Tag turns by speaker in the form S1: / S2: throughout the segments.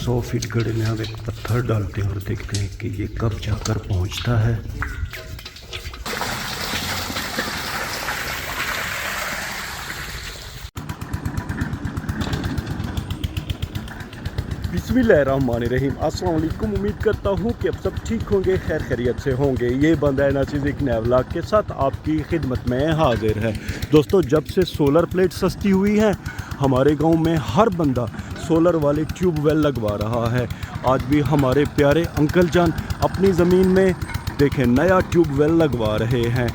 S1: 100 feet गड्ढे में हम एक पत्थर डालते हैं और देखते हैं कि ये कब जाकर पहुंचता है। बिस्मिल्लाहिर्रहमानिर्रहीम। अस्सलाम वालेकुम। उम्मीद करता हूँ कि अब सब ठीक होंगे, खैर खैरियत से होंगे। ये बंदा है नाचिज़ एक नए व्लॉग के साथ आपकी खिदमत में हाजिर है। दोस्तों, जब से सोलर प्लेट सस्ती हुई है हमारे गांव में हर बंदा सोलर वाले ट्यूबवेल लगवा रहा है। आज भी हमारे प्यारे अंकल जान अपनी ज़मीन में देखें नया ट्यूबवेल लगवा रहे हैं।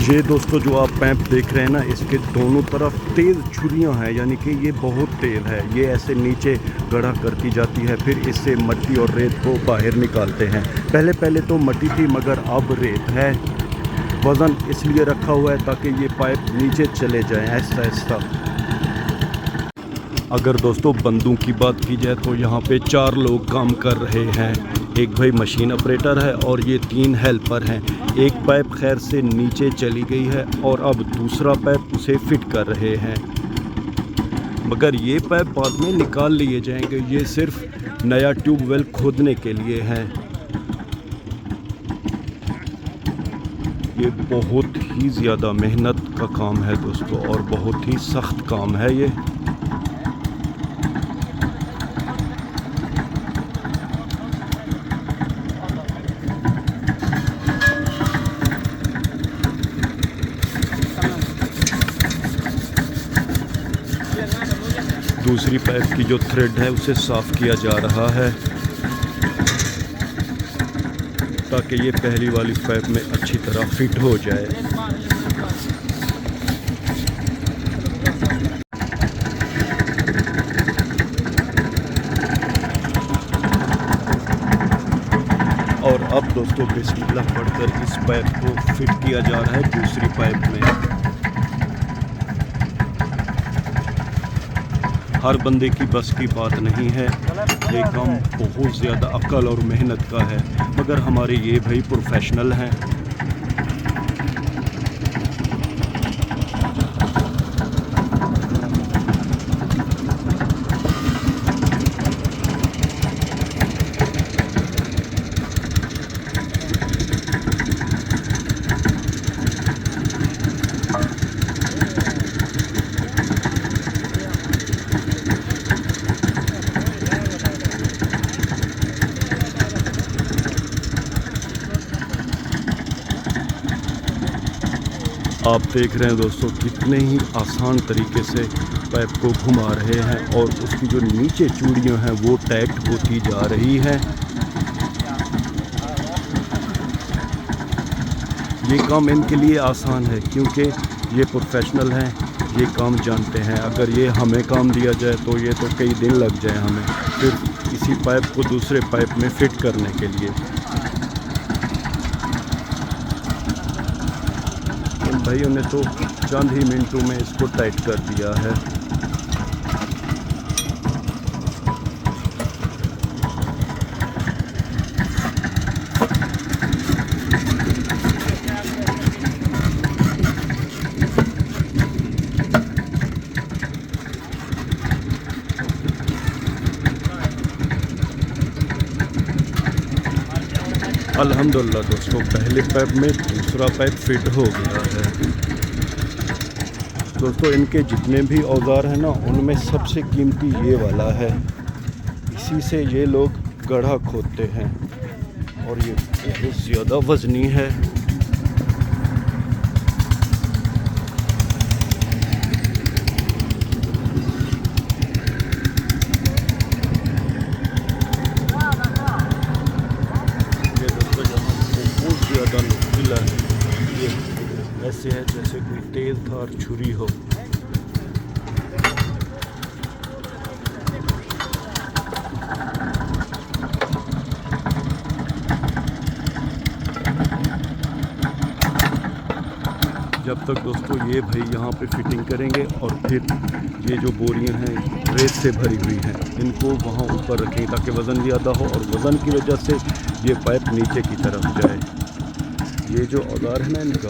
S1: ये दोस्तों जो आप पैप देख रहे हैं ना, इसके दोनों तरफ तेज़ छुरियां हैं, यानी कि ये बहुत तेज़ है। ये ऐसे नीचे गड़ा करती जाती है, फिर इससे मिट्टी और रेत को बाहर निकालते हैं। पहले तो मिट्टी थी मगर अब रेत है। वज़न इसलिए रखा हुआ है ताकि ये पाइप नीचे चले जाएं ऐसा ऐसा। अगर दोस्तों बंदों की बात की जाए तो यहाँ पे 4 लोग काम कर रहे हैं। एक भाई मशीन ऑपरेटर है और ये 3 हेल्पर हैं। एक पाइप खैर से नीचे चली गई है और अब दूसरा पाइप उसे फिट कर रहे हैं, मगर ये पाइप बाद में निकाल लिए जाएंगे। ये सिर्फ नया ट्यूबवेल खोदने के लिए है। ये बहुत ही ज़्यादा मेहनत का काम है दोस्तों और बहुत ही सख्त काम है ये। दूसरी पाइप की जो थ्रेड है उसे साफ़ किया जा रहा है ताकि ये पहली वाली पाइप में अच्छी तरह फिट हो जाए। और अब दोस्तों बिस्मिल्लाह पढ़कर इस पाइप को फिट किया जा रहा है दूसरी पाइप में। हर बंदे की बस की बात नहीं है, ये काम बहुत ज़्यादा अक्ल और मेहनत का है, मगर हमारे ये भाई प्रोफेशनल हैं। आप देख रहे हैं दोस्तों कितने ही आसान तरीके से पाइप को घुमा रहे हैं और उसकी जो नीचे चूड़ियां हैं वो टाइट होती जा रही है। ये काम इनके लिए आसान है क्योंकि ये प्रोफेशनल हैं, ये काम जानते हैं। अगर ये हमें काम दिया जाए तो ये तो कई दिन लग जाए हमें फिर इसी पाइप को दूसरे पाइप में फिट करने के लिए। भाइयों ने तो चंद ही मिनटों में इसको टाइट कर दिया है। अल्हम्दुलिल्लाह दोस्तों, पहले पाइप में दूसरा पाइप फिट हो गया है। दोस्तों, इनके जितने भी औजार हैं ना, उनमें सबसे कीमती ये वाला है। इसी से ये लोग गड्ढा खोदते हैं और ये बहुत ज़्यादा वज़नी है। ये ऐसे है जैसे कोई तेज धार छुरी हो। जब तक दोस्तों ये भाई यहाँ पे फिटिंग करेंगे और फिर ये जो बोरियां हैं रेत से भरी हुई हैं इनको वहाँ ऊपर रखेंगे ताकि वज़न ज़्यादा हो और वज़न की वजह से ये पाइप नीचे की तरफ जाए। ये जो औजार है ना इनका,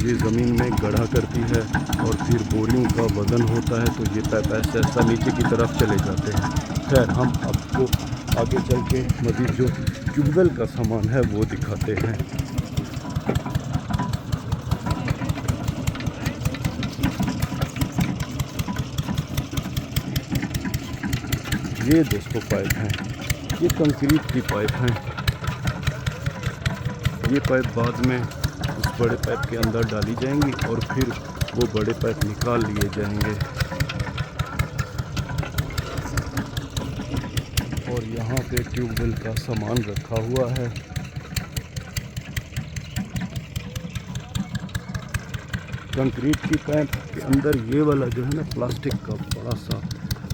S1: ये ज़मीन में गड्ढा करती है और फिर बोरियों का वज़न होता है तो ये पाइप ऐसा नीचे की तरफ चले जाते हैं। खैर हम आपको आगे चल के मज़ीद जो ट्यूबवेल का सामान है वो दिखाते हैं। ये दोस्तों पाइप हैं, ये कंक्रीट की पाइप हैं। ये पाइप बाद में उस बड़े पाइप के अंदर डाली जाएंगी और फिर वो बड़े पाइप निकाल लिए जाएंगे। और यहाँ पे ट्यूबवेल का सामान रखा हुआ है। कंक्रीट की पाइप के अंदर ये वाला जो है ना प्लास्टिक का बड़ा सा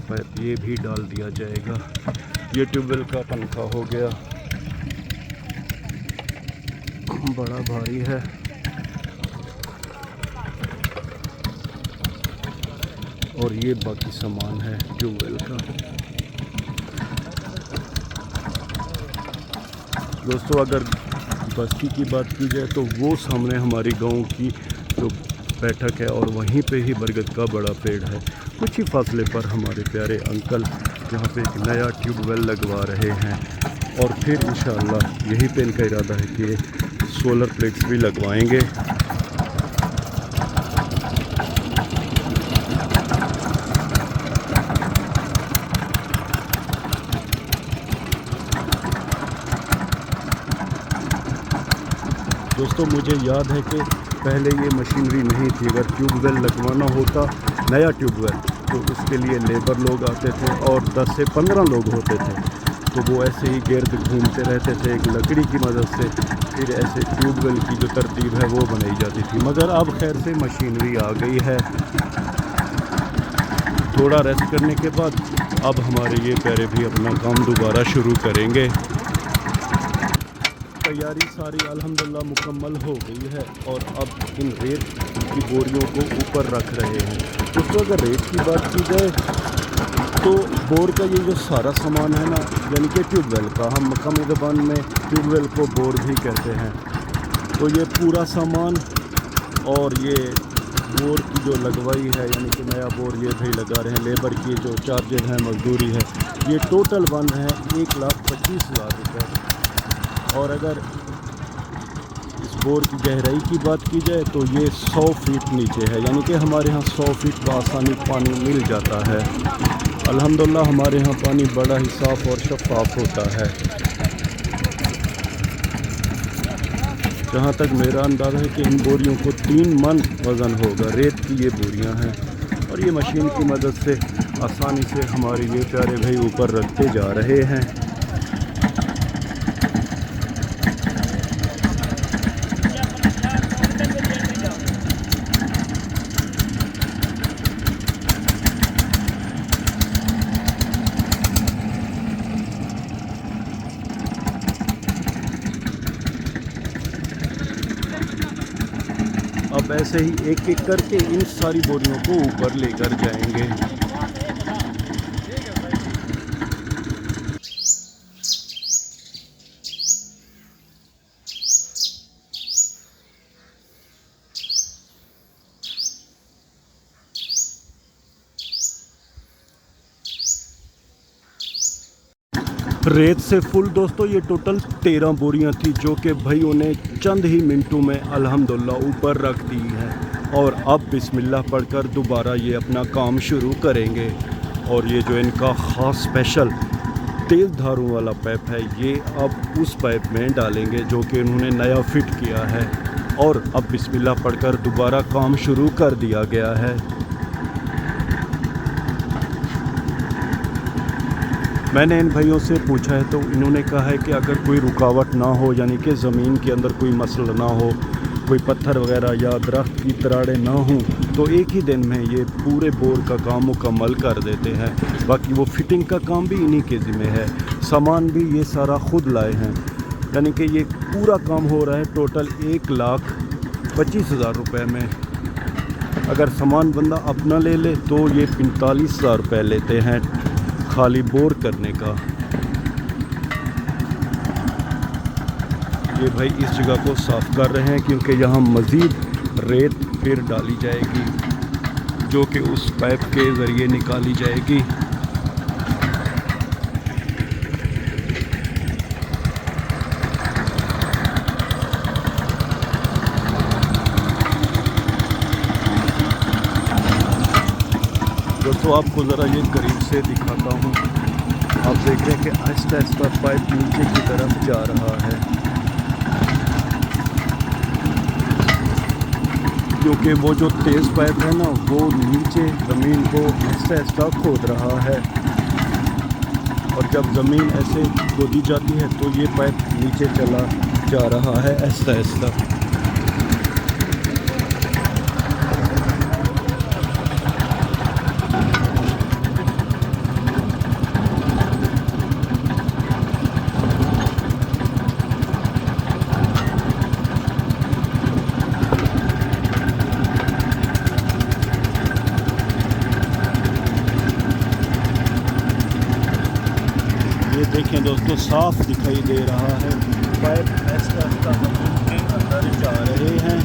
S1: पाइप, ये भी डाल दिया जाएगा। ये ट्यूबवेल का पंखा हो गया, बड़ा भारी है। और ये बाकी सामान है ट्यूबवेल का। दोस्तों अगर बस्ती की बात की जाए तो वो सामने हमारी गांव की जो बैठक है और वहीं पे ही बरगद का बड़ा पेड़ है। कुछ ही फासले पर हमारे प्यारे अंकल यहाँ पे एक नया ट्यूबवेल लगवा रहे हैं और फिर इंशाअल्लाह यहीं पे इनका इरादा है कि सोलर प्लेट्स भी लगवाएंगे। दोस्तों मुझे याद है कि पहले ये मशीनरी नहीं थी। अगर ट्यूबवेल लगवाना होता नया ट्यूबवेल तो उसके लिए लेबर लोग आते थे और 10 से 15 लोग होते थे, तो वो ऐसे ही गिर्द घूमते रहते थे एक लकड़ी की मदद से। फिर ऐसे ट्यूबवेल की जो तरतीब है वो बनाई जाती थी। मगर अब खैर से मशीनरी आ गई है। थोड़ा रेस्ट करने के बाद अब हमारे ये प्यारे भी अपना काम दोबारा शुरू करेंगे। तैयारी सारी अल्हम्दुलिल्लाह मुकम्मल हो गई है और अब इन रेत की बोरियों को ऊपर रख रहे हैं। दोस्तों अगर रेत की बात की जाए तो बोर का ये जो सारा सामान है ना, यानी कि ट्यूबवेल का, हम मकामी ज़बान में ट्यूबवेल को बोर भी कहते हैं, तो ये पूरा सामान और ये बोर की जो लगवाई है यानी कि नया बोर ये भी लगा रहे हैं, लेबर की जो चार्जेज हैं, मजदूरी है, ये टोटल बन रहे हैं 1,25,000 रुपये। और अगर इस बोर की गहराई की बात की जाए तो ये 100 फीट नीचे है, यानी कि हमारे यहाँ 100 फीट बआसानी पानी मिल जाता है। अल्हम्दुलिल्लाह हमारे यहाँ पानी बड़ा ही साफ़ और शफाफ होता है। जहाँ तक मेरा अंदाज़ा है कि इन बोरियों को 3 मन वज़न होगा। रेत की ये बोरियाँ हैं और ये मशीन की मदद से आसानी से हमारे ये प्यारे भाई ऊपर रखते जा रहे हैं। अब ऐसे ही एक एक करके इन सारी बोरियों को ऊपर लेकर जाएंगे। रेत से फुल दोस्तों ये टोटल 13 बोरियां थी जो कि भाइयों ने चंद ही मिनटों में अल्हम्दुलिल्लाह ऊपर रख दी हैं। और अब बिस्मिल्लाह पढ़कर दोबारा ये अपना काम शुरू करेंगे। और ये जो इनका ख़ास स्पेशल तेज़ धारों वाला पाइप है ये अब उस पाइप में डालेंगे जो कि उन्होंने नया फिट किया है। और अब बिस्मिल्लाह पढ़कर दोबारा काम शुरू कर दिया गया है। मैंने इन भाइयों से पूछा है तो इन्होंने कहा है कि अगर कोई रुकावट ना हो, यानी कि ज़मीन के अंदर कोई मसला ना हो, कोई पत्थर वगैरह या दरख्त की तराड़े ना हों, तो एक ही दिन में ये पूरे बोर का काम मुकम्मल कर देते हैं। बाकी वो फिटिंग का काम भी इन्हीं के ज़िम्मे है। सामान भी ये सारा ख़ुद लाए हैं, यानी कि ये पूरा काम हो रहा है टोटल 1,25,000 रुपये में। अगर सामान बंदा अपना ले ले तो ये 45,000 रुपये लेते हैं खाली बोर करने का। ये भाई इस जगह को साफ़ कर रहे हैं क्योंकि यहाँ मज़ीद रेत फिर डाली जाएगी जो कि उस पाइप के ज़रिए निकाली जाएगी। दोस्तों आपको ज़रा ये करीब से दिखाता हूँ। आप देख रहे हैं कि आहिस्ता आहिस्ता पाइप नीचे की तरफ जा रहा है, क्योंकि वो जो तेज़ पाइप है ना वो नीचे ज़मीन को आहिस्ता आहिस्ता खोद रहा है, और जब ज़मीन ऐसे खोदी जाती है तो ये पाइप नीचे चला जा रहा है आहिस्ता आहिस्ता। ये देखें दोस्तों, साफ दिखाई दे रहा है, पाइप आहिस्ता आहिस्ता ज़मीन के अंदर जा रहे हैं।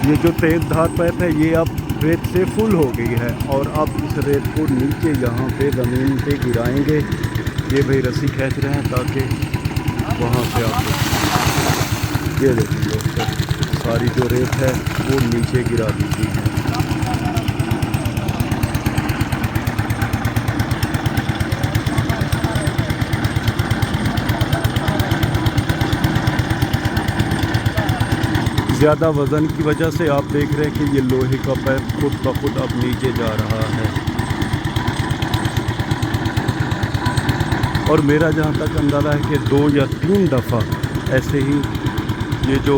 S1: ये जो तेज़ धार पाइप है ये अब रेत से फुल हो गई है, और अब इस रेत को नीचे यहाँ पे ज़मीन पे गिराएंगे। ये भाई रस्सी खींच रहे हैं ताकि वहाँ से आप ये देखिए दोस्तों, सारी जो रेत है वो नीचे गिरा दी गई है। ज़्यादा वज़न की वजह से आप देख रहे हैं कि ये लोहे का पाइप खुद ब खुद अब नीचे जा रहा है, और मेरा जहाँ तक अंदाज़ा है कि 2 या 3 दफ़ा ऐसे ही ये जो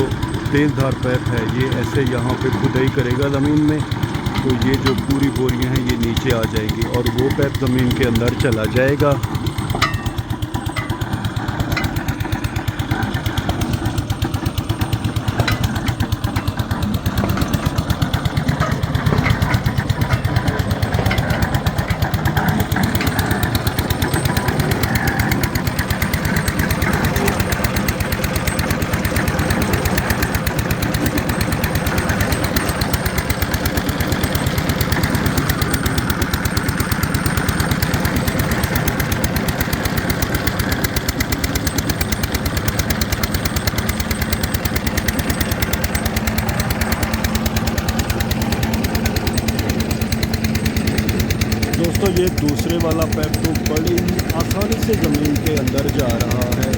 S1: तेज़ धार पाइप है ये ऐसे यहाँ पे खुदाई करेगा ज़मीन में, तो ये जो पूरी बोरियाँ हैं ये नीचे आ जाएगी और वो पाइप ज़मीन के अंदर चला जाएगा। दोस्तों ये दूसरे वाला पाइप तो बड़ी आसानी से ज़मीन के अंदर जा रहा है।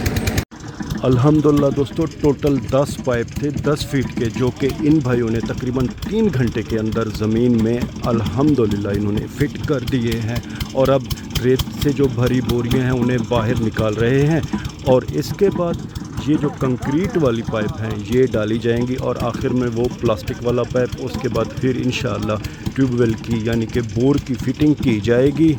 S1: अल्हम्दुलिल्लाह दोस्तों, टोटल 10 पाइप थे 10 फीट के, जो कि इन भाइयों ने तकरीबन 3 घंटे के अंदर ज़मीन में अल्हम्दुलिल्लाह इन्होंने फिट कर दिए हैं, और अब रेत से जो भरी बोरियां हैं उन्हें बाहर निकाल रहे हैं, और इसके बाद ये जो कंक्रीट वाली पाइप हैं ये डाली जाएंगी, और आखिर में वो प्लास्टिक वाला पाइप, उसके बाद फिर इंशाअल्लाह ट्यूबवेल की यानी कि बोर की फ़िटिंग की जाएगी।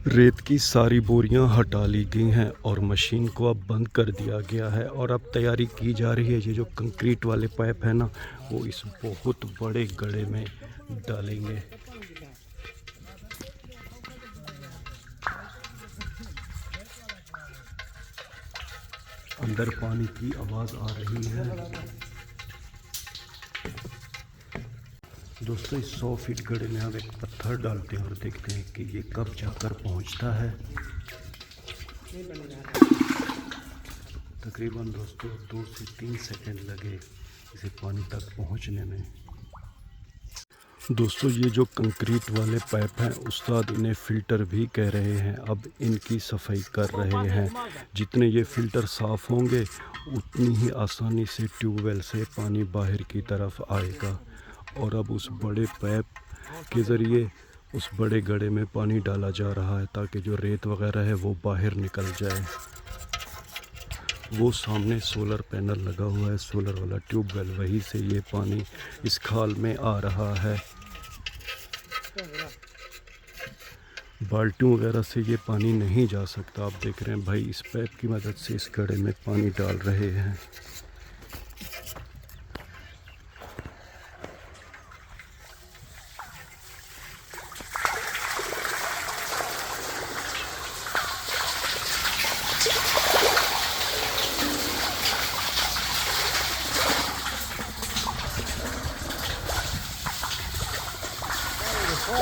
S1: रेत की सारी बोरियां हटा ली गई हैं और मशीन को अब बंद कर दिया गया है, और अब तैयारी की जा रही है। ये जो कंक्रीट वाले पाइप है ना वो इस बहुत बड़े गड्ढे में डालेंगे। अंदर पानी की आवाज़ आ रही है। दोस्तों इस 100 फीट गड्ढे में हम एक पत्थर डालते हैं और देखते हैं कि ये कब जाकर पहुंचता है। तकरीबन दोस्तों 2 से 3 सेकंड लगे इसे पानी तक पहुंचने में। दोस्तों ये जो कंक्रीट वाले पाइप हैं उस्ताद इन्हें फ़िल्टर भी कह रहे हैं, अब इनकी सफाई कर रहे हैं। जितने ये फ़िल्टर साफ़ होंगे उतनी ही आसानी से ट्यूबवेल से पानी बाहर की तरफ आएगा, और अब उस बड़े पाइप के ज़रिए उस बड़े गड्ढे में पानी डाला जा रहा है ताकि जो रेत वगैरह है वो बाहर निकल जाए। वो सामने सोलर पैनल लगा हुआ है, सोलर वाला ट्यूबवेल, वहीं से ये पानी इस खाल में आ रहा है। बाल्टियों वगैरह से ये पानी नहीं जा सकता। आप देख रहे हैं भाई इस पाइप की मदद से इस गड्ढे में पानी डाल रहे हैं। अगर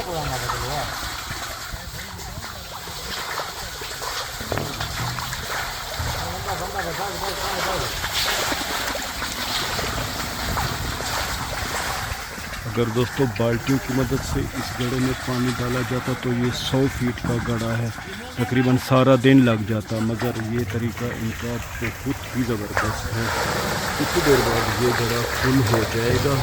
S1: दोस्तों बाल्टियों की मदद से इस गड्ढे में पानी डाला जाता तो ये 100 फीट का गड्ढा है, तकरीबन सारा दिन लग जाता, मगर ये तरीका इनका बहुत ही ज़बरदस्त है। कुछ देर बाद ये गड्ढा फुल हो जाएगा।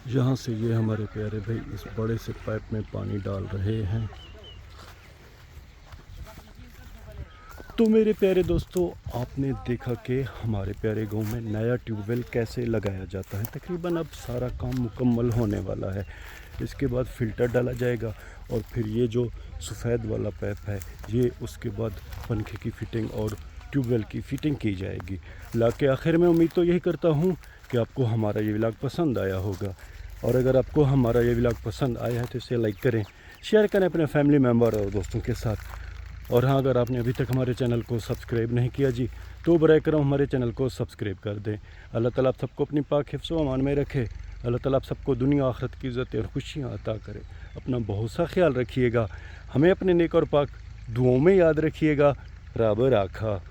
S1: यहाँ से ये हमारे प्यारे भाई इस बड़े से पाइप में पानी डाल रहे हैं। तो मेरे प्यारे दोस्तों, आपने देखा कि हमारे प्यारे गांव में नया ट्यूबवेल कैसे लगाया जाता है। तकरीबन अब सारा काम मुकम्मल होने वाला है। इसके बाद फ़िल्टर डाला जाएगा और फिर ये जो सफ़ेद वाला पाइप है ये उसके बाद पंखे की फ़िटिंग और ट्यूबवेल की फ़िटिंग की जाएगी। लाके आखिर में उम्मीद तो यही करता हूँ कि आपको हमारा ये व्लॉग पसंद आया होगा, और अगर आपको हमारा ये व्लॉग पसंद आया है तो इसे लाइक करें, शेयर करें अपने फैमिली मेम्बर और दोस्तों के साथ। और हाँ, अगर आपने अभी तक हमारे चैनल को सब्सक्राइब नहीं किया जी, तो बराए करम हमारे चैनल को सब्सक्राइब कर दें। अल्लाह ताला आप सबको अपनी पाक हिफ्ज़ व अमान में रखे। अल्लाह ताला आप सबको दुनिया आखिरत की इज़्ज़त और खुशियाँ अता करे। अपना बहुत सा ख्याल रखिएगा, हमें अपने नेक और पाक दुआओं में याद रखिएगा। रब राखा।